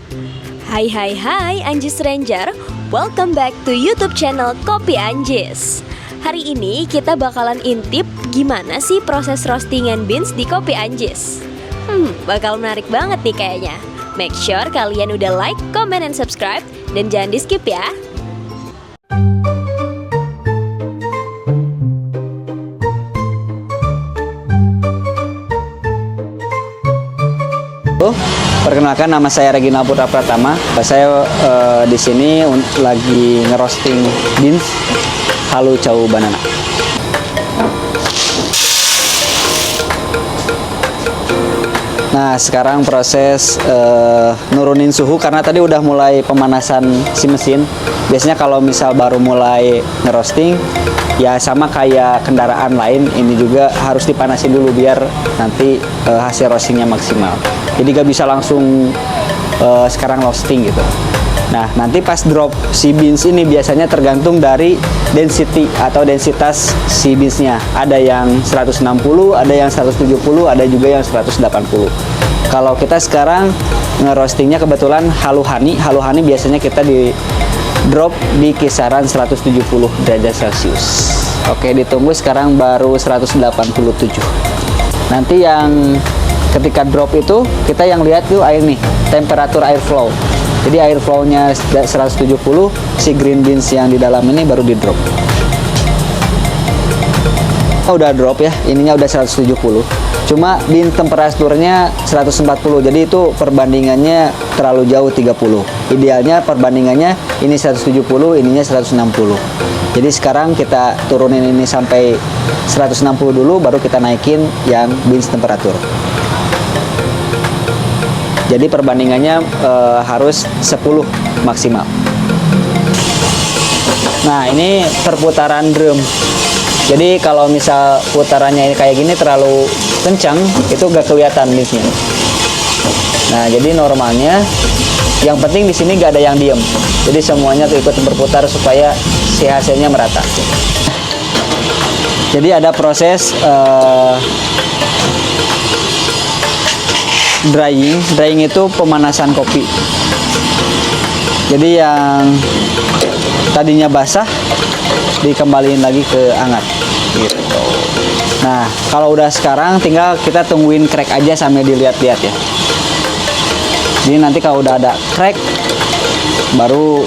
Hai hai hai Anjis Ranger, welcome back to YouTube channel Kopi Anjis. Hari ini kita bakalan intip gimana sih proses roastingan beans di Kopi Anjis. Bakal menarik banget nih kayaknya. Make sure kalian udah like, comment, and subscribe, dan jangan di skip ya. Perkenalkan, nama saya Reginald Putra Pratama. Saya di sini lagi ngerosting beans halu cau banana. Nah, sekarang proses nurunin suhu karena tadi udah mulai pemanasan si mesin. Biasanya kalau misal baru mulai ngerosting, ya sama kayak kendaraan lain, ini juga harus dipanasin dulu biar nanti hasil roastingnya maksimal. Jadi gak bisa langsung sekarang roasting gitu. Nah, nanti pas drop si beans ini biasanya tergantung dari density atau densitas si beansnya. Ada yang 160, ada yang 170, ada juga yang 180. Kalau kita sekarang ngerostingnya kebetulan halu honey biasanya kita di drop di kisaran 170 derajat Celcius. Oke, ditunggu, sekarang baru 187. Nanti yang ketika drop itu kita yang lihat tuh air nih, temperatur air flow. Jadi air flow-nya 170, si green beans yang di dalam ini baru di drop. Oh, udah drop ya, ininya udah 170. Cuma bean temperaturnya 140, jadi itu perbandingannya terlalu jauh 30. Idealnya perbandingannya ini 170, ininya 160. Jadi sekarang kita turunin ini sampai 160 dulu, baru kita naikin yang beans temperatur. Jadi perbandingannya harus 10 maksimal. Nah, ini perputaran drum. Jadi kalau misal putarannya ini kayak gini terlalu kencang, itu gak kelihatan beansnya. Nah, jadi normalnya yang penting di sini gak ada yang diem. Jadi semuanya tuh ikut berputar supaya si hasilnya merata. Jadi ada proses drying itu pemanasan kopi. Jadi yang tadinya basah dikembaliin lagi ke hangat gitu. Nah, kalau udah sekarang tinggal kita tungguin crack aja sambil dilihat-lihat ya. Jadi nanti kalau udah ada crack baru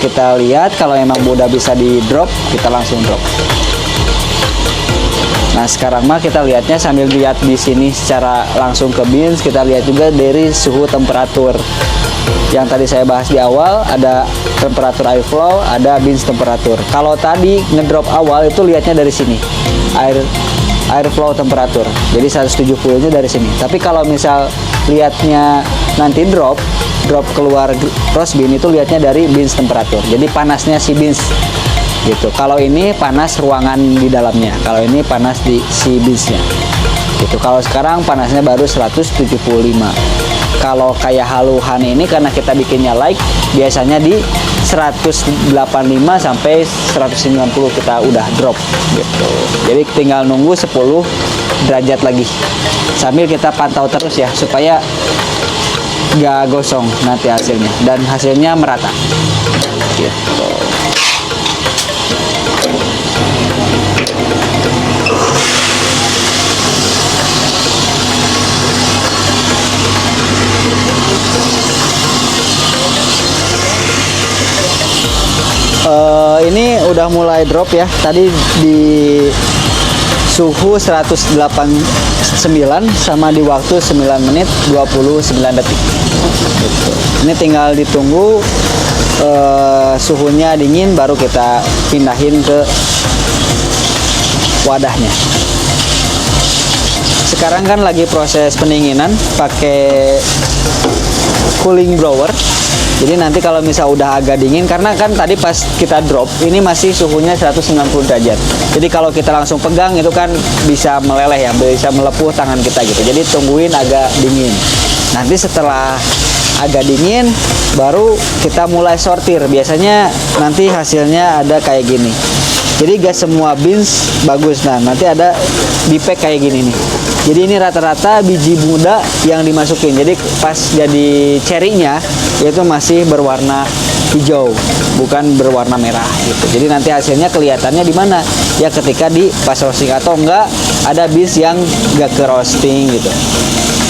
kita lihat, kalau emang udah bisa di drop kita langsung drop. Nah, sekarang mah kita lihatnya sambil lihat di sini secara langsung ke beans, kita lihat juga dari suhu temperatur. Yang tadi saya bahas di awal, ada temperatur air flow, ada beans temperatur. Kalau tadi ngedrop awal itu lihatnya dari sini, air flow temperatur. Jadi 170-nya dari sini. Tapi kalau misal lihatnya nanti drop keluar roast bean itu lihatnya dari beans temperatur. Jadi panasnya si beans gitu. Kalau ini panas ruangan di dalamnya, kalau ini panas di si beansnya gitu. Kalau sekarang panasnya baru 175. Kalau kayak halu honey ini karena kita bikinnya light, biasanya di 185 sampai 190 kita udah drop gitu. Jadi tinggal nunggu 10 derajat lagi sambil kita pantau terus ya supaya gak gosong nanti hasilnya dan hasilnya merata gitu. Ini udah mulai drop ya. Tadi di suhu 189 sama di waktu 9 menit 29 detik gitu. Ini tinggal ditunggu suhunya dingin baru kita pindahin ke wadahnya. Sekarang kan lagi proses pendinginan pakai cooling blower. Jadi nanti kalau misal udah agak dingin, karena kan tadi pas kita drop ini masih suhunya 190 derajat. Jadi kalau kita langsung pegang itu kan bisa meleleh ya, bisa melepuh tangan kita gitu. Jadi tungguin agak dingin. Nanti setelah agak dingin baru kita mulai sortir. Biasanya nanti hasilnya ada kayak gini. Jadi gak semua beans bagus. Nah, nanti ada di pack kayak gini nih. Jadi ini rata-rata biji muda yang dimasukin. Jadi pas jadi cherry-nya itu masih berwarna hijau, bukan berwarna merah gitu. Jadi nanti hasilnya kelihatannya di mana? Ya ketika di pas roasting, atau enggak ada beans yang enggak ke roasting gitu.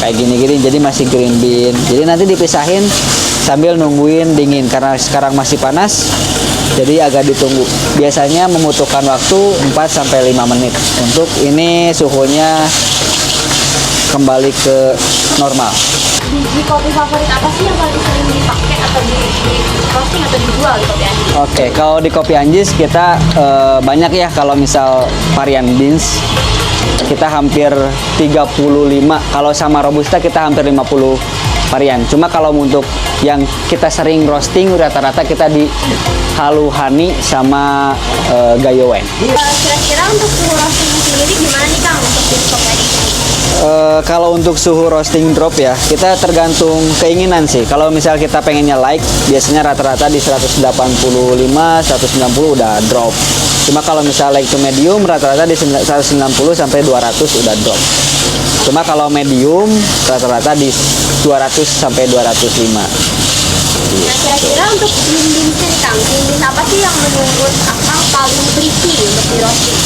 Kayak gini-gini, jadi masih green bean. Jadi nanti dipisahin sambil nungguin dingin karena sekarang masih panas. Jadi agak ditunggu. Biasanya membutuhkan waktu 4-5 menit untuk ini suhunya kembali ke normal. Biji kopi favorit apa sih yang paling sering dipakai atau di roasting atau dijual di Kopi Anjis? Oke, kalau di Kopi Anjis kita banyak ya, kalau misal varian beans kita hampir 35, kalau sama robusta kita hampir 50 varian. Cuma kalau untuk yang kita sering roasting rata-rata kita di Haluhani sama Gayowen. Kira-kira untuk suhu roasting sendiri gimana nih Kang untuk di Kopi Anjis? Kalau untuk suhu roasting drop ya, kita tergantung keinginan sih. Kalau misal kita pengennya light, biasanya rata-rata di 185, 190 udah drop. Cuma kalau misal light to medium, rata-rata di 190 sampai 200 udah drop. Cuma kalau medium, rata-rata di 200 sampai 205. Nah, kira-kira untuk green beans-nya nih Kang, green beans apa sih yang menurut Akang paling tricky untuk di roasting?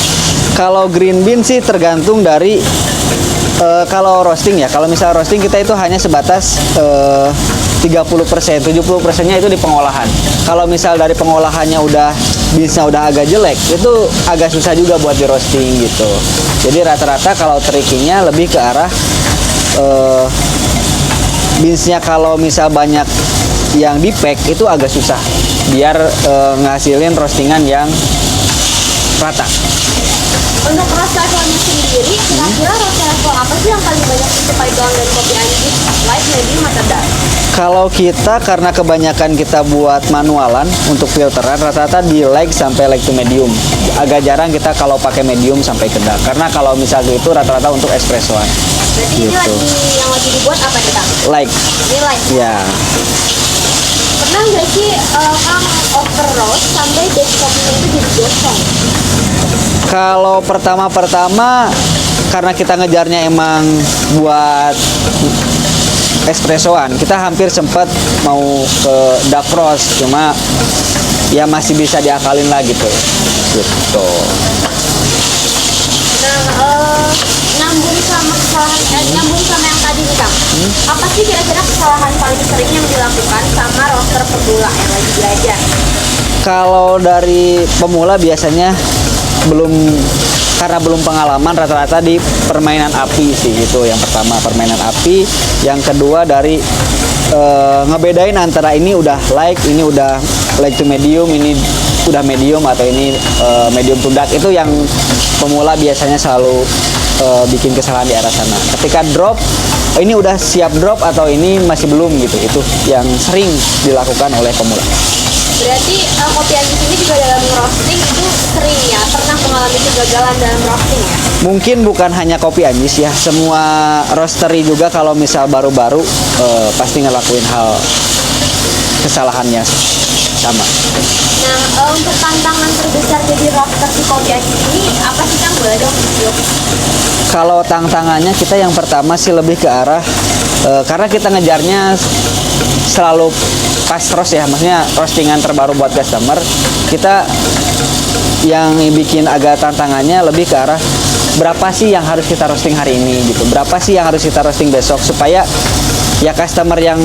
Kalau green bean sih tergantung dari kalau roasting ya. Kalau misal roasting kita itu hanya sebatas 30%, 70%-nya itu di pengolahan. Kalau misal dari pengolahannya udah beansnya udah agak jelek, itu agak susah juga buat di roasting gitu. Jadi rata-rata kalau tricking-nya lebih ke arah beansnya kalau misal banyak yang di pack itu agak susah biar ngasilin roastingan yang rata. Untuk roast levelnya sendiri, kira-kira roast level apa sih yang paling banyak dicapai doang dari Kopi Anjis? Light, medium, atau dark? Kalau kita karena kebanyakan kita buat manualan untuk filteran, rata-rata di light sampai light to medium. Agak jarang kita kalau pakai medium sampai ke dark. Karena kalau misalnya itu rata-rata untuk espressoan. Berarti ini yang lagi dibuat apa nih Kang? Light. Ini light. Ya. Pernah nggak sih Kang over roast sampai base kopinya itu jadi gosong? Kalau pertama-pertama karena kita ngejarnya emang buat espressoan, kita hampir sempat mau ke dark roast, cuma ya masih bisa diakalin lah gitu. Gitu. Nah, nyambung sama yang tadi nih Kang. Apa sih kira-kira kesalahan paling sering yang dilakukan sama roaster pemula yang lagi belajar? Kalau dari pemula biasanya karena belum pengalaman, rata-rata di permainan api sih. Itu yang pertama, permainan api. Yang kedua dari ngebedain antara ini udah light, ini udah light to medium, ini udah medium, atau ini medium to dark. Itu yang pemula biasanya selalu bikin kesalahan di arah sana. Ketika drop, ini udah siap drop atau ini masih belum gitu. Itu yang sering dilakukan oleh pemula. Berarti Kopi Anjis ini juga dalam roasting itu sering ya, pernah mengalami kegagalan dalam roasting ya? Mungkin bukan hanya Kopi Anjis ya, semua roastery juga kalau misal baru-baru pasti ngelakuin hal kesalahannya sama. Nah, untuk tantangan terbesar jadi roaster di Kopi Anjis ini apa sih Kang? Boleh dong? Kalau tantangannya kita yang pertama sih lebih ke arah karena kita ngejarnya selalu pas roast ya, maksudnya roastingan terbaru buat customer. Kita yang bikin agak tantangannya lebih ke arah berapa sih yang harus kita roasting hari ini gitu, berapa sih yang harus kita roasting besok, supaya ya customer yang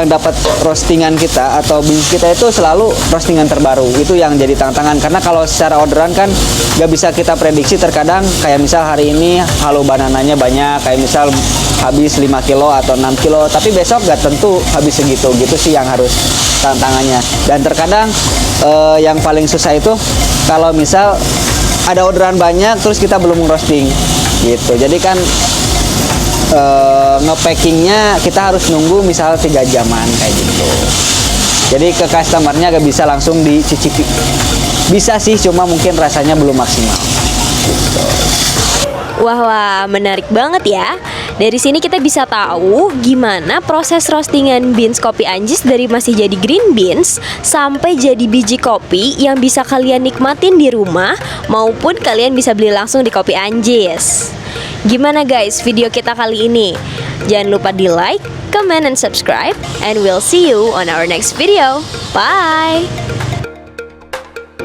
dapat roastingan kita atau beans kita itu selalu roastingan terbaru. Itu yang jadi tantangan, karena kalau secara orderan kan nggak bisa kita prediksi. Terkadang kayak misal hari ini halo banananya banyak, kayak misal habis 5 kilo atau 6 kilo, tapi besok nggak tentu habis segitu. Gitu sih yang harus tantangannya. Dan terkadang yang paling susah itu kalau misal ada orderan banyak terus kita belum roasting gitu. Jadi kan ngepackingnya kita harus nunggu misal 3 jaman kayak gitu. Jadi ke customernya gak bisa langsung dicicipi. Bisa sih, cuma mungkin rasanya belum maksimal gitu. Wah, menarik banget ya. Dari sini kita bisa tahu gimana proses roastingan beans kopi Anjis dari masih jadi green beans sampai jadi biji kopi yang bisa kalian nikmatin di rumah maupun kalian bisa beli langsung di Kopi Anjis. Gimana guys video kita kali ini? Jangan lupa di like, comment, and subscribe, and we'll see you on our next video. Bye!